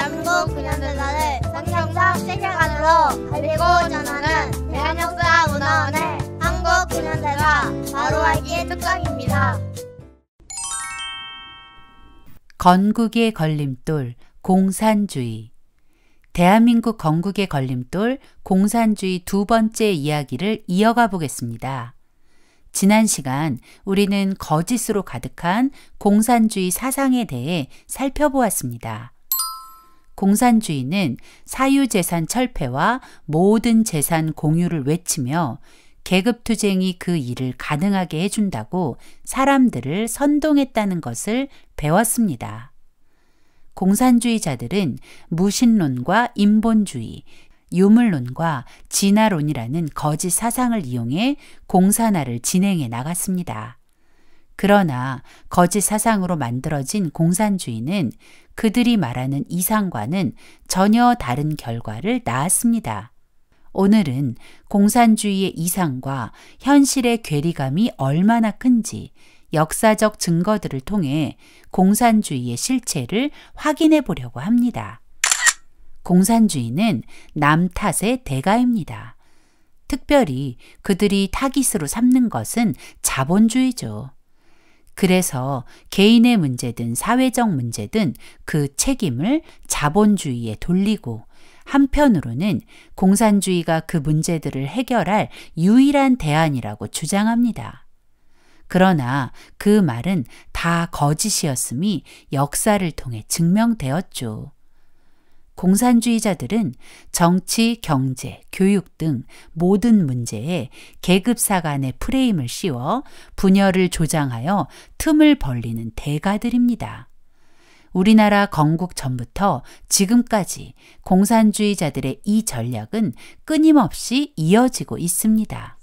대한민국 근현대사를 성경적 세계관으로 알리고 전하는 대한역사문화원의 한국 근현대사 바로 알기 특강입니다. 건국의 걸림돌, 공산주의. 대한민국 건국의 걸림돌, 공산주의 두 번째 이야기를 이어가 보겠습니다. 지난 시간 우리는 거짓으로 가득한 공산주의 사상에 대해 살펴보았습니다. 공산주의는 사유재산 철폐와 모든 재산 공유를 외치며 계급투쟁이 그 일을 가능하게 해준다고 사람들을 선동했다는 것을 배웠습니다. 공산주의자들은 무신론과 인본주의, 유물론과 진화론이라는 거짓 사상을 이용해 공산화를 진행해 나갔습니다. 그러나 거짓 사상으로 만들어진 공산주의는 그들이 말하는 이상과는 전혀 다른 결과를 낳았습니다. 오늘은 공산주의의 이상과 현실의 괴리감이 얼마나 큰지 역사적 증거들을 통해 공산주의의 실체를 확인해 보려고 합니다. 공산주의는 남 탓의 대가입니다. 특별히 그들이 타깃으로 삼는 것은 자본주의죠. 그래서 개인의 문제든 사회적 문제든 그 책임을 자본주의에 돌리고 한편으로는 공산주의가 그 문제들을 해결할 유일한 대안이라고 주장합니다. 그러나 그 말은 다 거짓이었음이 역사를 통해 증명되었죠. 공산주의자들은 정치, 경제, 교육 등 모든 문제에 계급사 간의 프레임을 씌워 분열을 조장하여 틈을 벌리는 대가들입니다. 우리나라 건국 전부터 지금까지 공산주의자들의 이 전략은 끊임없이 이어지고 있습니다.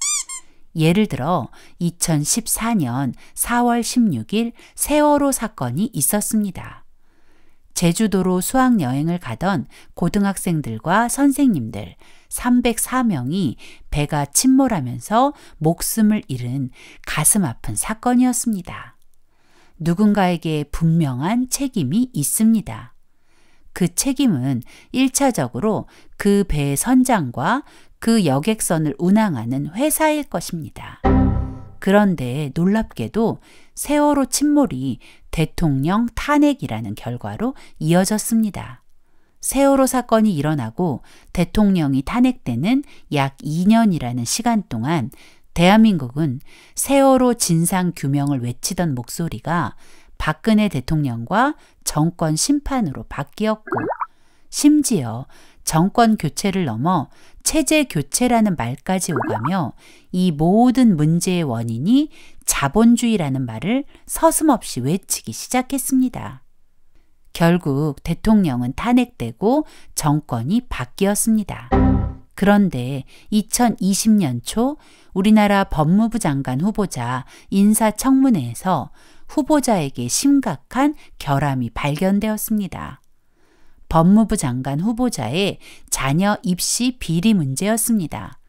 예를 들어 2014년 4월 16일 세월호 사건이 있었습니다. 제주도로 수학여행을 가던 고등학생들과 선생님들 304명이 배가 침몰하면서 목숨을 잃은 가슴 아픈 사건이었습니다. 누군가에게 분명한 책임이 있습니다. 그 책임은 1차적으로 그 배의 선장과 그 여객선을 운항하는 회사일 것입니다. 그런데 놀랍게도 세월호 침몰이 대통령 탄핵이라는 결과로 이어졌습니다. 세월호 사건이 일어나고 대통령이 탄핵되는 약 2년이라는 시간 동안 대한민국은 세월호 진상규명을 외치던 목소리가 박근혜 대통령과 정권 심판으로 바뀌었고 심지어 정권 교체를 넘어 체제 교체라는 말까지 오가며 이 모든 문제의 원인이 자본주의라는 말을 서슴없이 외치기 시작했습니다. 결국 대통령은 탄핵되고 정권이 바뀌었습니다. 그런데 2020년 초 우리나라 법무부 장관 후보자 인사청문회에서 후보자에게 심각한 결함이 발견되었습니다. 법무부 장관 후보자의 자녀 입시 비리 문제였습니다.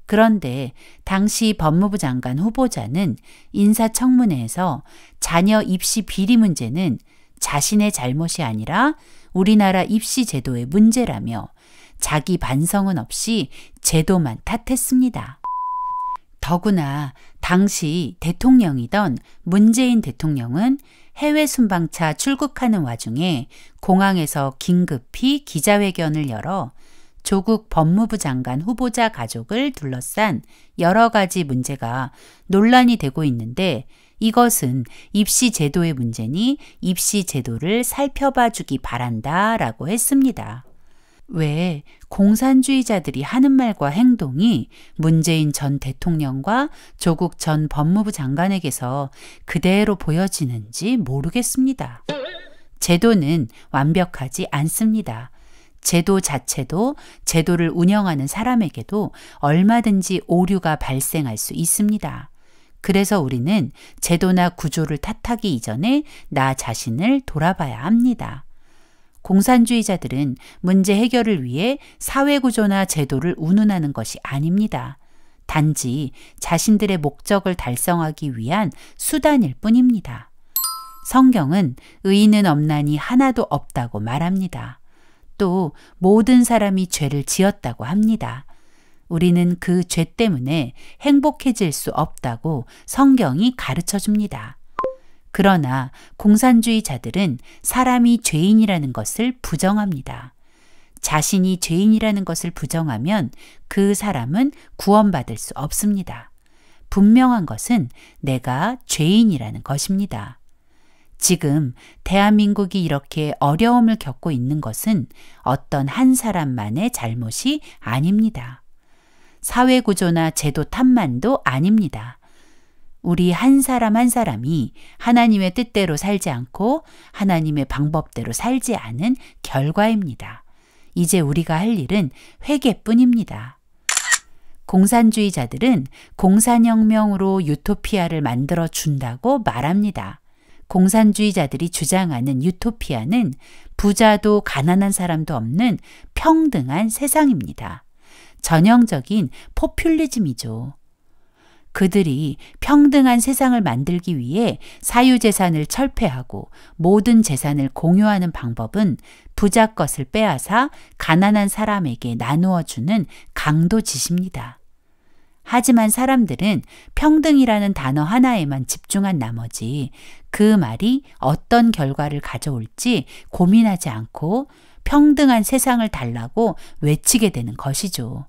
그런데 당시 법무부 장관 후보자는 인사청문회에서 자녀 입시 비리 문제는 자신의 잘못이 아니라 우리나라 입시 제도의 문제라며 자기 반성은 없이 제도만 탓했습니다. 더구나 당시 대통령이던 문재인 대통령은 해외 순방차 출국하는 와중에 공항에서 긴급히 기자회견을 열어 조국 법무부 장관 후보자 가족을 둘러싼 여러 가지 문제가 논란이 되고 있는데 이것은 입시 제도의 문제니 입시 제도를 살펴봐 주기 바란다 라고 했습니다. 왜 공산주의자들이 하는 말과 행동이 문재인 전 대통령과 조국 전 법무부 장관에게서 그대로 보여지는지 모르겠습니다. 제도는 완벽하지 않습니다. 제도 자체도 제도를 운영하는 사람에게도 얼마든지 오류가 발생할 수 있습니다. 그래서 우리는 제도나 구조를 탓하기 이전에 나 자신을 돌아봐야 합니다. 공산주의자들은 문제 해결을 위해 사회구조나 제도를 운운하는 것이 아닙니다. 단지 자신들의 목적을 달성하기 위한 수단일 뿐입니다. 성경은 의인은 없나니 하나도 없다고 말합니다. 또 모든 사람이 죄를 지었다고 합니다. 우리는 그 죄 때문에 행복해질 수 없다고 성경이 가르쳐 줍니다. 그러나 공산주의자들은 사람이 죄인이라는 것을 부정합니다. 자신이 죄인이라는 것을 부정하면 그 사람은 구원받을 수 없습니다. 분명한 것은 내가 죄인이라는 것입니다. 지금 대한민국이 이렇게 어려움을 겪고 있는 것은 어떤 한 사람만의 잘못이 아닙니다. 사회구조나 제도 탓만도 아닙니다. 우리 한 사람 한 사람이 하나님의 뜻대로 살지 않고 하나님의 방법대로 살지 않은 결과입니다. 이제 우리가 할 일은 회개뿐입니다. 공산주의자들은 공산혁명으로 유토피아를 만들어 준다고 말합니다. 공산주의자들이 주장하는 유토피아는 부자도 가난한 사람도 없는 평등한 세상입니다. 전형적인 포퓰리즘이죠. 그들이 평등한 세상을 만들기 위해 사유재산을 철폐하고 모든 재산을 공유하는 방법은 부자 것을 빼앗아 가난한 사람에게 나누어 주는 강도짓입니다. 하지만 사람들은 평등이라는 단어 하나에만 집중한 나머지 그 말이 어떤 결과를 가져올지 고민하지 않고 평등한 세상을 달라고 외치게 되는 것이죠.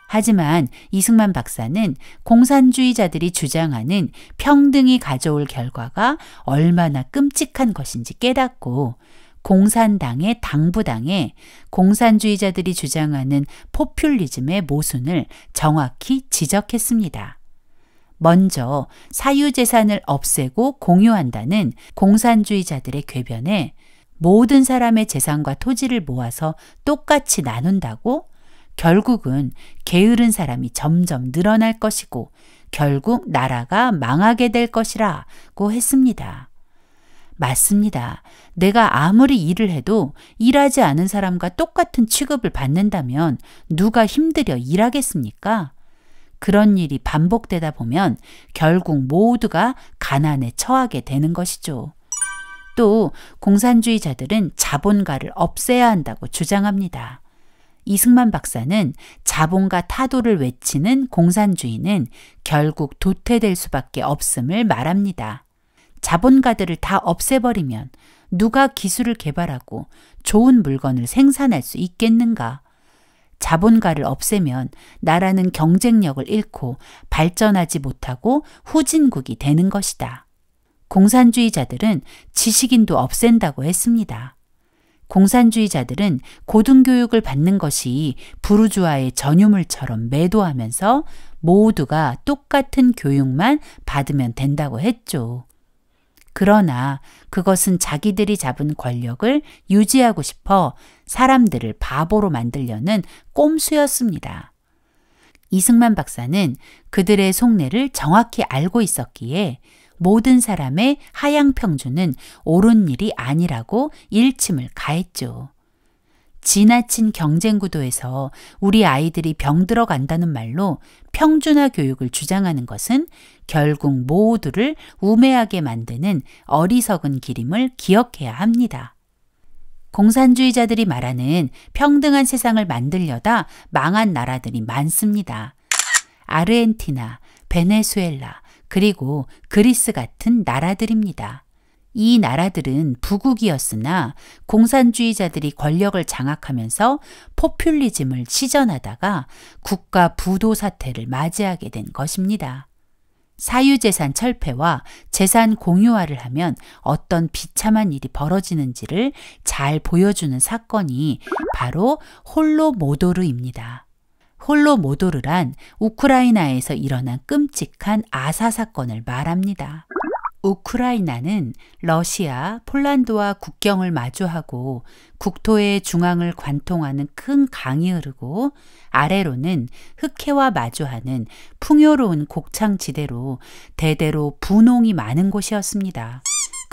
하지만 이승만 박사는 공산주의자들이 주장하는 평등이 가져올 결과가 얼마나 끔찍한 것인지 깨닫고 공산당의 당부당에 공산주의자들이 주장하는 포퓰리즘의 모순을 정확히 지적했습니다. 먼저 사유재산을 없애고 공유한다는 공산주의자들의 궤변에 모든 사람의 재산과 토지를 모아서 똑같이 나눈다고 결국은 게으른 사람이 점점 늘어날 것이고 결국 나라가 망하게 될 것이라고 했습니다. 맞습니다. 내가 아무리 일을 해도 일하지 않은 사람과 똑같은 취급을 받는다면 누가 힘들여 일하겠습니까? 그런 일이 반복되다 보면 결국 모두가 가난에 처하게 되는 것이죠. 또 공산주의자들은 자본가를 없애야 한다고 주장합니다. 이승만 박사는 자본가 타도를 외치는 공산주의는 결국 도태될 수밖에 없음을 말합니다. 자본가들을 다 없애버리면 누가 기술을 개발하고 좋은 물건을 생산할 수 있겠는가? 자본가를 없애면 나라는 경쟁력을 잃고 발전하지 못하고 후진국이 되는 것이다. 공산주의자들은 지식인도 없앤다고 했습니다. 공산주의자들은 고등교육을 받는 것이 부르주아의 전유물처럼 매도하면서 모두가 똑같은 교육만 받으면 된다고 했죠. 그러나 그것은 자기들이 잡은 권력을 유지하고 싶어 사람들을 바보로 만들려는 꼼수였습니다. 이승만 박사는 그들의 속내를 정확히 알고 있었기에 모든 사람의 하향 평준은 옳은 일이 아니라고 일침을 가했죠. 지나친 경쟁 구도에서 우리 아이들이 병들어 간다는 말로 평준화 교육을 주장하는 것은 결국 모두를 우매하게 만드는 어리석은 길임을 기억해야 합니다. 공산주의자들이 말하는 평등한 세상을 만들려다 망한 나라들이 많습니다. 아르헨티나, 베네수엘라, 그리고 그리스 같은 나라들입니다. 이 나라들은 부국이었으나 공산주의자들이 권력을 장악하면서 포퓰리즘을 시전하다가 국가 부도 사태를 맞이하게 된 것입니다. 사유재산 철폐와 재산 공유화를 하면 어떤 비참한 일이 벌어지는지를 잘 보여주는 사건이 바로 홀로모도르입니다. 홀로모도르란 우크라이나에서 일어난 끔찍한 아사 사건을 말합니다. 우크라이나는 러시아, 폴란드와 국경을 마주하고 국토의 중앙을 관통하는 큰 강이 흐르고 아래로는 흑해와 마주하는 풍요로운 곡창지대로 대대로 분홍이 많은 곳이었습니다.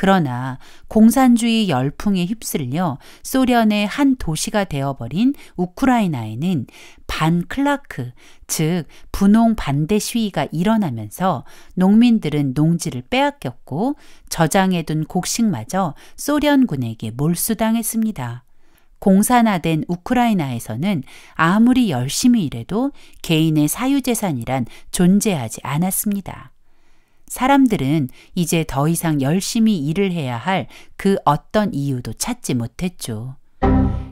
그러나 공산주의 열풍에 휩쓸려 소련의 한 도시가 되어버린 우크라이나에는 반클라크, 즉 분홍 반대 시위가 일어나면서 농민들은 농지를 빼앗겼고 저장해둔 곡식마저 소련군에게 몰수당했습니다. 공산화된 우크라이나에서는 아무리 열심히 일해도 개인의 사유재산이란 존재하지 않았습니다. 사람들은 이제 더 이상 열심히 일을 해야 할 그 어떤 이유도 찾지 못했죠.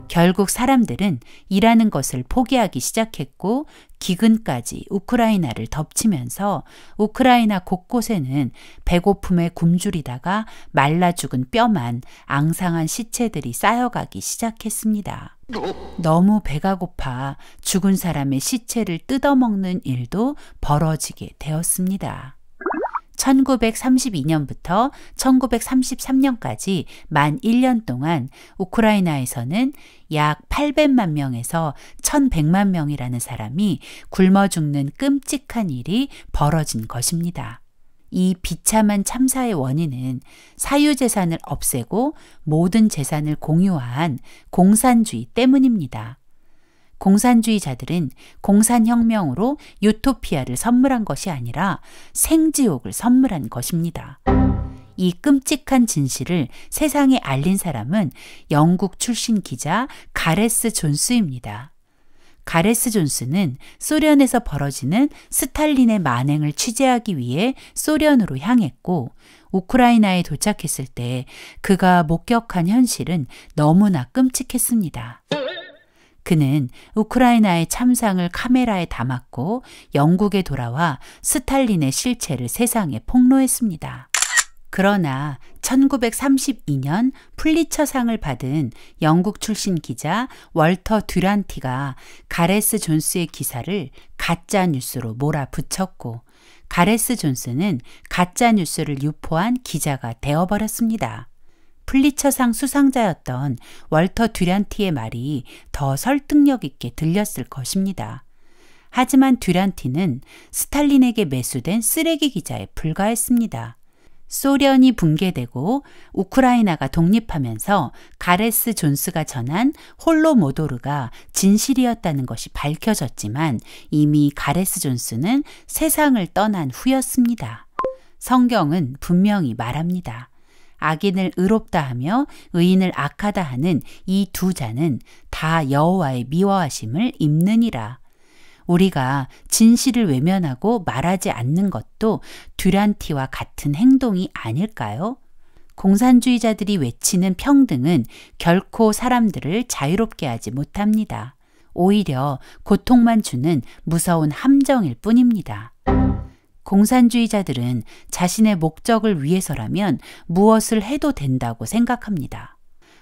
결국 사람들은 일하는 것을 포기하기 시작했고 기근까지 우크라이나를 덮치면서 우크라이나 곳곳에는 배고픔에 굶주리다가 말라 죽은 뼈만 앙상한 시체들이 쌓여가기 시작했습니다. 너무 배가 고파 죽은 사람의 시체를 뜯어먹는 일도 벌어지게 되었습니다. 1932년부터 1933년까지 만 1년 동안 우크라이나에서는 약 800만 명에서 1100만 명이라는 사람이 굶어 죽는 끔찍한 일이 벌어진 것입니다. 이 비참한 참사의 원인은 사유재산을 없애고 모든 재산을 공유화한 공산주의 때문입니다. 공산주의자들은 공산혁명으로 유토피아를 선물한 것이 아니라 생지옥을 선물한 것입니다. 이 끔찍한 진실을 세상에 알린 사람은 영국 출신 기자 가레스 존스입니다. 가레스 존스는 소련에서 벌어지는 스탈린의 만행을 취재하기 위해 소련으로 향했고 우크라이나에 도착했을 때 그가 목격한 현실은 너무나 끔찍했습니다. 그는 우크라이나의 참상을 카메라에 담았고 영국에 돌아와 스탈린의 실체를 세상에 폭로했습니다. 그러나 1932년 풀리처상을 받은 영국 출신 기자 월터 듀란티가 가레스 존스의 기사를 가짜 뉴스로 몰아붙였고 가레스 존스는 가짜 뉴스를 유포한 기자가 되어버렸습니다. 풀리처상 수상자였던 월터 듀란티의 말이 더 설득력 있게 들렸을 것입니다. 하지만 듀란티는 스탈린에게 매수된 쓰레기 기자에 불과했습니다. 소련이 붕괴되고 우크라이나가 독립하면서 가레스 존스가 전한 홀로모도르가 진실이었다는 것이 밝혀졌지만 이미 가레스 존스는 세상을 떠난 후였습니다. 성경은 분명히 말합니다. 악인을 의롭다 하며 의인을 악하다 하는 이 두 자는 다 여호와의 미워하심을 입느니라. 우리가 진실을 외면하고 말하지 않는 것도 듀란티와 같은 행동이 아닐까요? 공산주의자들이 외치는 평등은 결코 사람들을 자유롭게 하지 못합니다. 오히려 고통만 주는 무서운 함정일 뿐입니다. 공산주의자들은 자신의 목적을 위해서라면 무엇을 해도 된다고 생각합니다.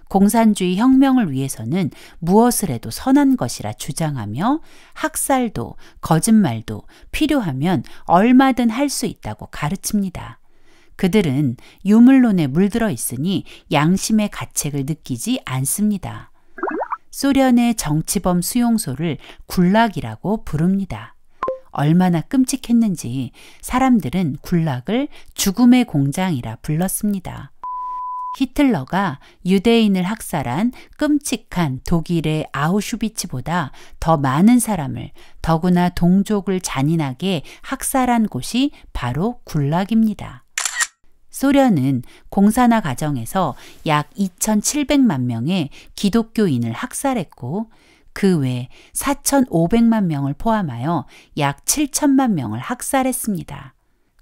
공산주의 혁명을 위해서는 무엇을 해도 선한 것이라 주장하며 학살도 거짓말도 필요하면 얼마든 할 수 있다고 가르칩니다. 그들은 유물론에 물들어 있으니 양심의 가책을 느끼지 않습니다. 소련의 정치범 수용소를 굴락이라고 부릅니다. 얼마나 끔찍했는지 사람들은 굴락을 죽음의 공장이라 불렀습니다. 히틀러가 유대인을 학살한 끔찍한 독일의 아우슈비츠보다 더 많은 사람을 더구나 동족을 잔인하게 학살한 곳이 바로 굴락입니다. 소련은 공산화 과정에서 약 2,700만 명의 기독교인을 학살했고 그 외 4,500만 명을 포함하여 약 7천만 명을 학살했습니다.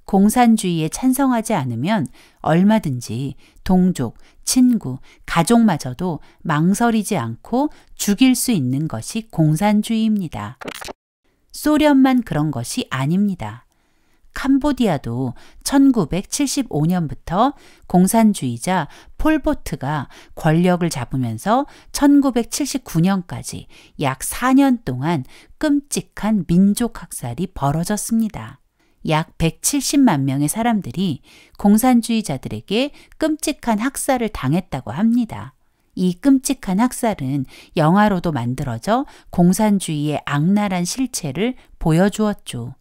공산주의에 찬성하지 않으면 얼마든지 동족, 친구, 가족마저도 망설이지 않고 죽일 수 있는 것이 공산주의입니다. 소련만 그런 것이 아닙니다. 캄보디아도 1975년부터 공산주의자 폴포트가 권력을 잡으면서 1979년까지 약 4년 동안 끔찍한 민족 학살이 벌어졌습니다. 약 170만 명의 사람들이 공산주의자들에게 끔찍한 학살을 당했다고 합니다. 이 끔찍한 학살은 영화로도 만들어져 공산주의의 악랄한 실체를 보여주었죠.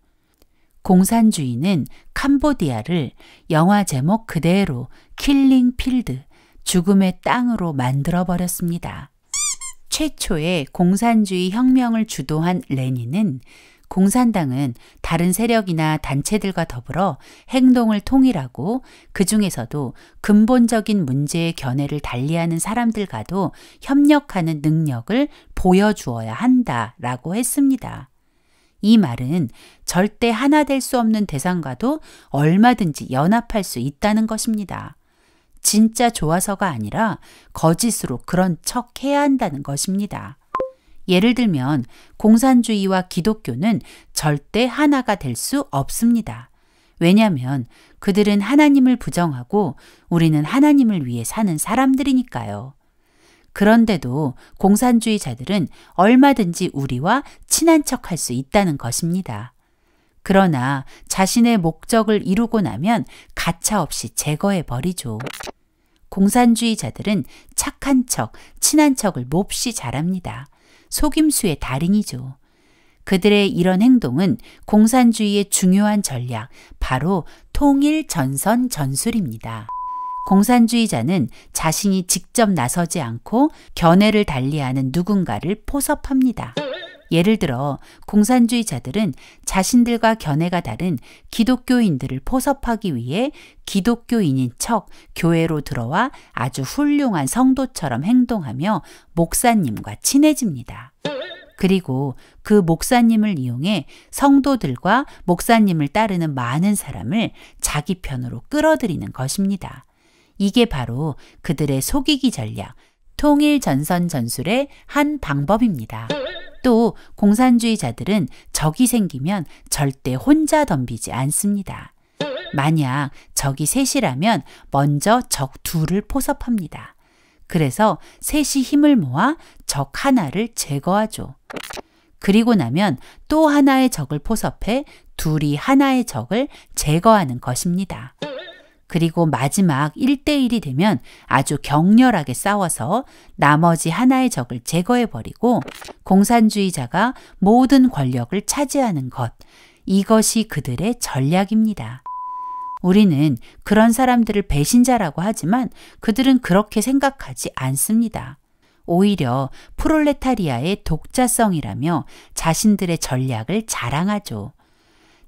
공산주의는 캄보디아를 영화 제목 그대로 킬링 필드, 죽음의 땅으로 만들어버렸습니다. 최초의 공산주의 혁명을 주도한 레닌은 공산당은 다른 세력이나 단체들과 더불어 행동을 통일하고 그 중에서도 근본적인 문제의 견해를 달리하는 사람들과도 협력하는 능력을 보여주어야 한다라고 했습니다. 이 말은 절대 하나 될 수 없는 대상과도 얼마든지 연합할 수 있다는 것입니다. 진짜 좋아서가 아니라 거짓으로 그런 척 해야 한다는 것입니다. 예를 들면 공산주의와 기독교는 절대 하나가 될 수 없습니다. 왜냐하면 그들은 하나님을 부정하고 우리는 하나님을 위해 사는 사람들이니까요. 그런데도 공산주의자들은 얼마든지 우리와 친한 척할 수 있다는 것입니다. 그러나 자신의 목적을 이루고 나면 가차없이 제거해버리죠. 공산주의자들은 착한 척, 친한 척을 몹시 잘합니다. 속임수의 달인이죠. 그들의 이런 행동은 공산주의의 중요한 전략, 바로 통일 전선 전술입니다. 공산주의자는 자신이 직접 나서지 않고 견해를 달리하는 누군가를 포섭합니다. 예를 들어 공산주의자들은 자신들과 견해가 다른 기독교인들을 포섭하기 위해 기독교인인 척 교회로 들어와 아주 훌륭한 성도처럼 행동하며 목사님과 친해집니다. 그리고 그 목사님을 이용해 성도들과 목사님을 따르는 많은 사람을 자기 편으로 끌어들이는 것입니다. 이게 바로 그들의 속이기 전략, 통일 전선 전술의 한 방법입니다. 또 공산주의자들은 적이 생기면 절대 혼자 덤비지 않습니다. 만약 적이 셋이라면 먼저 적 둘을 포섭합니다. 그래서 셋이 힘을 모아 적 하나를 제거하죠. 그리고 나면 또 하나의 적을 포섭해 둘이 하나의 적을 제거하는 것입니다. 그리고 마지막 1대1이 되면 아주 격렬하게 싸워서 나머지 하나의 적을 제거해버리고 공산주의자가 모든 권력을 차지하는 것, 이것이 그들의 전략입니다. 우리는 그런 사람들을 배신자라고 하지만 그들은 그렇게 생각하지 않습니다. 오히려 프롤레타리아의 독자성이라며 자신들의 전략을 자랑하죠.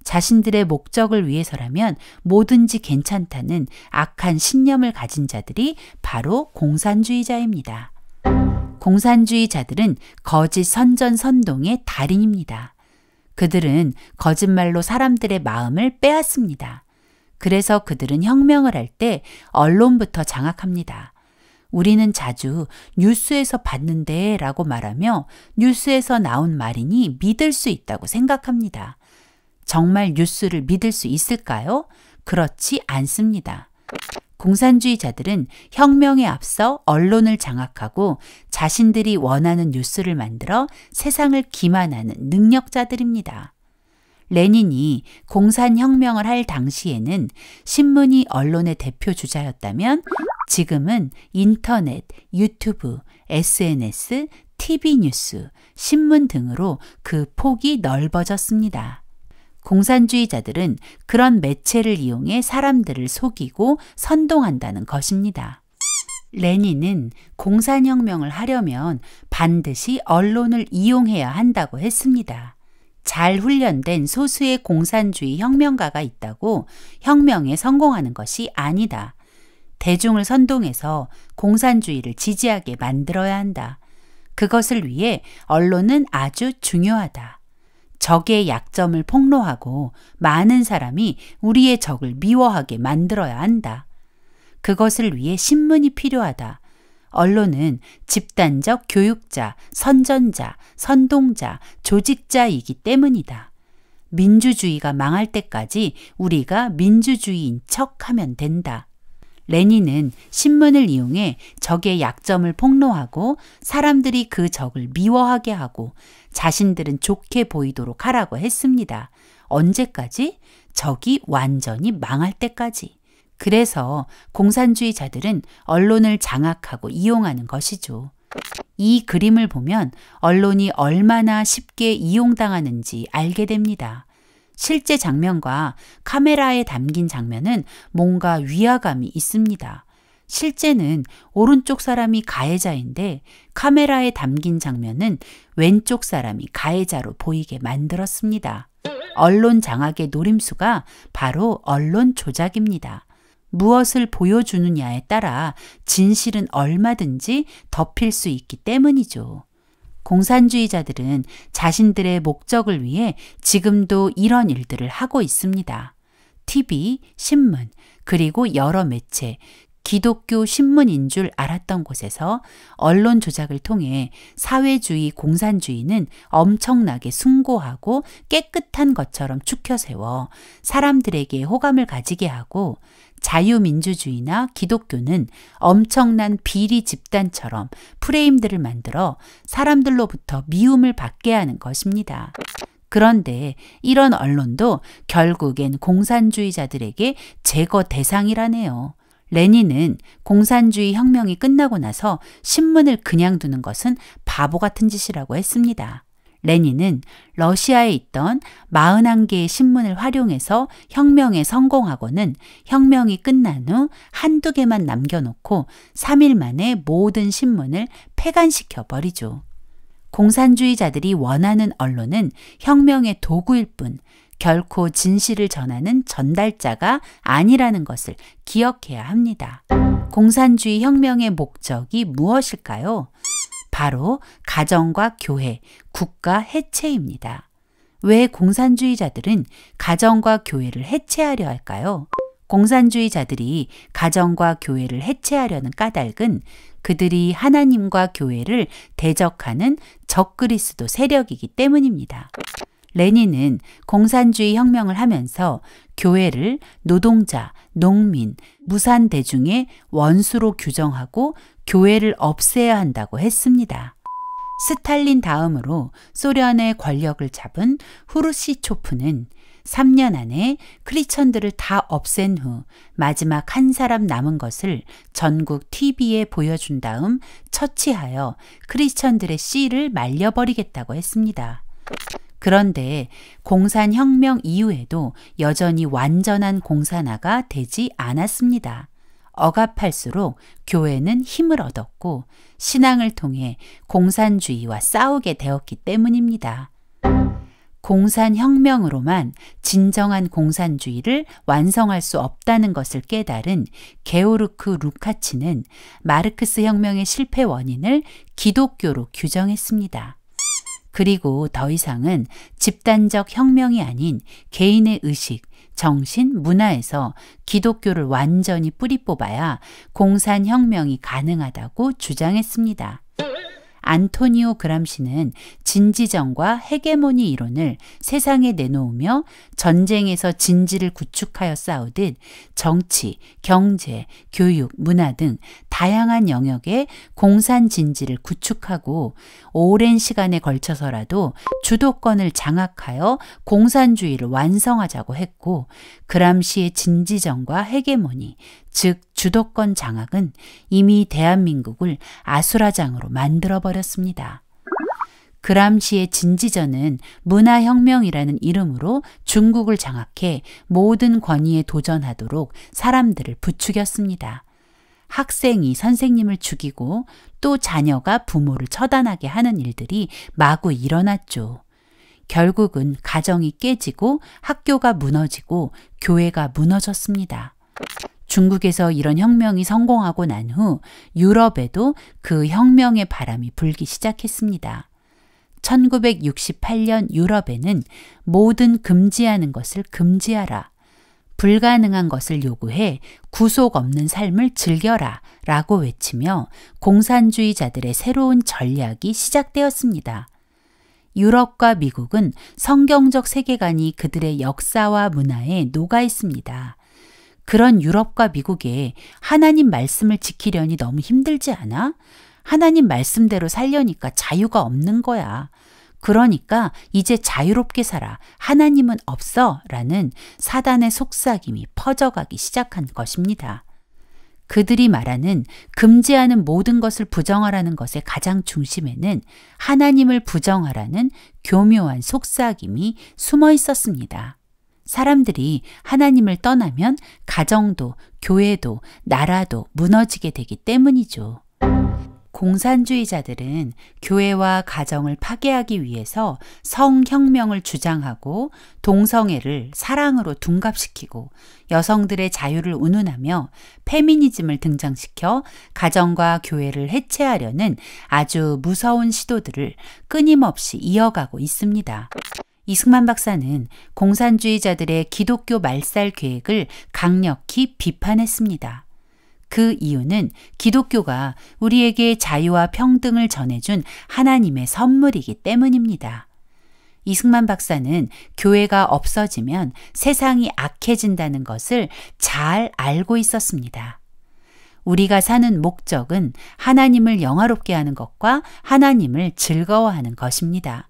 자신들의 목적을 위해서라면 뭐든지 괜찮다는 악한 신념을 가진 자들이 바로 공산주의자입니다. 공산주의자들은 거짓 선전선동의 달인입니다. 그들은 거짓말로 사람들의 마음을 빼앗습니다. 그래서 그들은 혁명을 할 때 언론부터 장악합니다. 우리는 자주 뉴스에서 봤는데 라고 말하며 뉴스에서 나온 말이니 믿을 수 있다고 생각합니다. 정말 뉴스를 믿을 수 있을까요? 그렇지 않습니다. 공산주의자들은 혁명에 앞서 언론을 장악하고 자신들이 원하는 뉴스를 만들어 세상을 기만하는 능력자들입니다. 레닌이 공산혁명을 할 당시에는 신문이 언론의 대표 주자였다면 지금은 인터넷, 유튜브, SNS, TV 뉴스, 신문 등으로 그 폭이 넓어졌습니다. 공산주의자들은 그런 매체를 이용해 사람들을 속이고 선동한다는 것입니다. 레닌은 공산혁명을 하려면 반드시 언론을 이용해야 한다고 했습니다. 잘 훈련된 소수의 공산주의 혁명가가 있다고 혁명에 성공하는 것이 아니다. 대중을 선동해서 공산주의를 지지하게 만들어야 한다. 그것을 위해 언론은 아주 중요하다. 적의 약점을 폭로하고 많은 사람이 우리의 적을 미워하게 만들어야 한다. 그것을 위해 신문이 필요하다. 언론은 집단적 교육자, 선전자, 선동자, 조직자이기 때문이다. 민주주의가 망할 때까지 우리가 민주주의인 척하면 된다. 레닌은 신문을 이용해 적의 약점을 폭로하고 사람들이 그 적을 미워하게 하고 자신들은 좋게 보이도록 하라고 했습니다. 언제까지? 적이 완전히 망할 때까지. 그래서 공산주의자들은 언론을 장악하고 이용하는 것이죠. 이 그림을 보면 언론이 얼마나 쉽게 이용당하는지 알게 됩니다. 실제 장면과 카메라에 담긴 장면은 뭔가 위화감이 있습니다. 실제는 오른쪽 사람이 가해자인데 카메라에 담긴 장면은 왼쪽 사람이 가해자로 보이게 만들었습니다. 언론 장악의 노림수가 바로 언론 조작입니다. 무엇을 보여주느냐에 따라 진실은 얼마든지 덮일 수 있기 때문이죠. 공산주의자들은 자신들의 목적을 위해 지금도 이런 일들을 하고 있습니다. TV, 신문, 그리고 여러 매체, 기독교 신문인 줄 알았던 곳에서 언론 조작을 통해 사회주의 공산주의는 엄청나게 숭고하고 깨끗한 것처럼 추켜세워 사람들에게 호감을 가지게 하고 자유민주주의나 기독교는 엄청난 비리 집단처럼 프레임들을 만들어 사람들로부터 미움을 받게 하는 것입니다. 그런데 이런 언론도 결국엔 공산주의자들에게 제거 대상이라네요. 레닌은 공산주의 혁명이 끝나고 나서 신문을 그냥 두는 것은 바보 같은 짓이라고 했습니다. 레닌은 러시아에 있던 41개의 신문을 활용해서 혁명에 성공하고는 혁명이 끝난 후 한두 개만 남겨놓고 3일 만에 모든 신문을 폐간시켜 버리죠. 공산주의자들이 원하는 언론은 혁명의 도구일 뿐 결코 진실을 전하는 전달자가 아니라는 것을 기억해야 합니다. 공산주의 혁명의 목적이 무엇일까요? 바로 가정과 교회, 국가 해체입니다. 왜 공산주의자들은 가정과 교회를 해체하려 할까요? 공산주의자들이 가정과 교회를 해체하려는 까닭은 그들이 하나님과 교회를 대적하는 적그리스도 세력이기 때문입니다. 레닌은 공산주의 혁명을 하면서 교회를 노동자, 농민, 무산대중의 원수로 규정하고 교회를 없애야 한다고 했습니다. 스탈린 다음으로 소련의 권력을 잡은 후르시초프는 3년 안에 크리스천들을 다 없앤 후 마지막 한 사람 남은 것을 전국 TV에 보여준 다음 처치하여 크리스천들의 씨를 말려버리겠다고 했습니다. 그런데 공산혁명 이후에도 여전히 완전한 공산화가 되지 않았습니다. 억압할수록 교회는 힘을 얻었고 신앙을 통해 공산주의와 싸우게 되었기 때문입니다. 공산혁명으로만 진정한 공산주의를 완성할 수 없다는 것을 깨달은 게오르크 루카치는 마르크스 혁명의 실패 원인을 기독교로 규정했습니다. 그리고 더 이상은 집단적 혁명이 아닌 개인의 의식, 정신, 문화에서 기독교를 완전히 뿌리 뽑아야 공산혁명이 가능하다고 주장했습니다. 안토니오 그람시는 진지정과 헤게모니 이론을 세상에 내놓으며 전쟁에서 진지를 구축하여 싸우듯 정치, 경제, 교육, 문화 등 다양한 영역에 공산 진지를 구축하고 오랜 시간에 걸쳐서라도 주도권을 장악하여 공산주의를 완성하자고 했고 그람시의 진지정과 헤게모니, 즉 주도권 장악은 이미 대한민국을 아수라장으로 만들어버렸습니다. 그람시의 진지전은 문화혁명이라는 이름으로 중국을 장악해 모든 권위에 도전하도록 사람들을 부추겼습니다. 학생이 선생님을 죽이고 또 자녀가 부모를 처단하게 하는 일들이 마구 일어났죠. 결국은 가정이 깨지고 학교가 무너지고 교회가 무너졌습니다. 중국에서 이런 혁명이 성공하고 난 후 유럽에도 그 혁명의 바람이 불기 시작했습니다. 1968년 유럽에는 모든 금지하는 것을 금지하라, 불가능한 것을 요구해 구속 없는 삶을 즐겨라 라고 외치며 공산주의자들의 새로운 전략이 시작되었습니다. 유럽과 미국은 성경적 세계관이 그들의 역사와 문화에 녹아 있습니다. 그런 유럽과 미국에 하나님 말씀을 지키려니 너무 힘들지 않아? 하나님 말씀대로 살려니까 자유가 없는 거야. 그러니까 이제 자유롭게 살아. 하나님은 없어. 라는 사단의 속삭임이 퍼져가기 시작한 것입니다. 그들이 말하는 금지하는 모든 것을 부정하라는 것의 가장 중심에는 하나님을 부정하라는 교묘한 속삭임이 숨어 있었습니다. 사람들이 하나님을 떠나면 가정도, 교회도, 나라도 무너지게 되기 때문이죠. 공산주의자들은 교회와 가정을 파괴하기 위해서 성혁명을 주장하고 동성애를 사랑으로 둔갑시키고 여성들의 자유를 운운하며 페미니즘을 등장시켜 가정과 교회를 해체하려는 아주 무서운 시도들을 끊임없이 이어가고 있습니다. 이승만 박사는 공산주의자들의 기독교 말살 계획을 강력히 비판했습니다. 그 이유는 기독교가 우리에게 자유와 평등을 전해준 하나님의 선물이기 때문입니다. 이승만 박사는 교회가 없어지면 세상이 악해진다는 것을 잘 알고 있었습니다. 우리가 사는 목적은 하나님을 영화롭게 하는 것과 하나님을 즐거워하는 것입니다.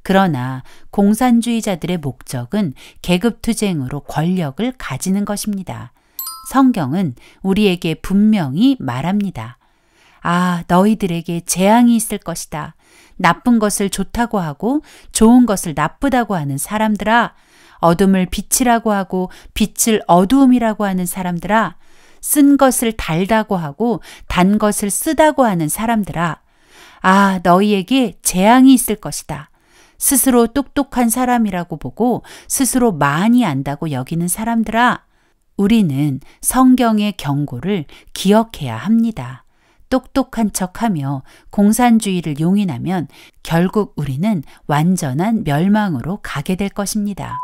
그러나 공산주의자들의 목적은 계급투쟁으로 권력을 가지는 것입니다. 성경은 우리에게 분명히 말합니다. 아, 너희들에게 재앙이 있을 것이다. 나쁜 것을 좋다고 하고 좋은 것을 나쁘다고 하는 사람들아, 어둠을 빛이라고 하고 빛을 어두움이라고 하는 사람들아, 쓴 것을 달다고 하고 단 것을 쓰다고 하는 사람들아, 아, 너희에게 재앙이 있을 것이다. 스스로 똑똑한 사람이라고 보고 스스로 많이 안다고 여기는 사람들아, 우리는 성경의 경고를 기억해야 합니다. 똑똑한 척하며 공산주의를 용인하면 결국 우리는 완전한 멸망으로 가게 될 것입니다.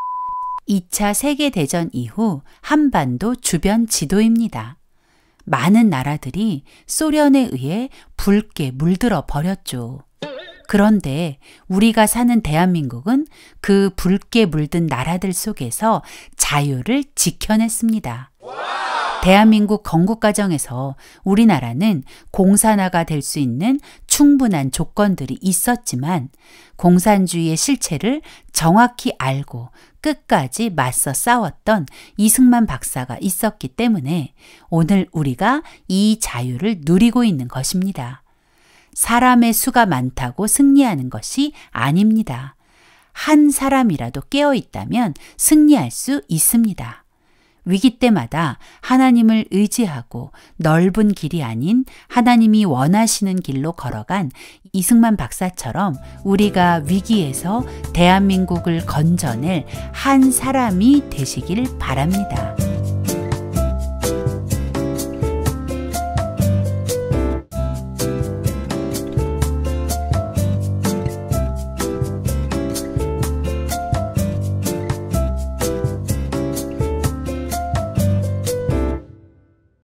2차 세계대전 이후 한반도 주변 지도입니다. 많은 나라들이 소련에 의해 붉게 물들어 버렸죠. 그런데 우리가 사는 대한민국은 그 붉게 물든 나라들 속에서 자유를 지켜냈습니다. 대한민국 건국과정에서 우리나라는 공산화가 될 수 있는 충분한 조건들이 있었지만 공산주의의 실체를 정확히 알고 끝까지 맞서 싸웠던 이승만 박사가 있었기 때문에 오늘 우리가 이 자유를 누리고 있는 것입니다. 사람의 수가 많다고 승리하는 것이 아닙니다. 한 사람이라도 깨어 있다면 승리할 수 있습니다. 위기 때마다 하나님을 의지하고 넓은 길이 아닌 하나님이 원하시는 길로 걸어간 이승만 박사처럼 우리가 위기에서 대한민국을 건져낼 한 사람이 되시길 바랍니다.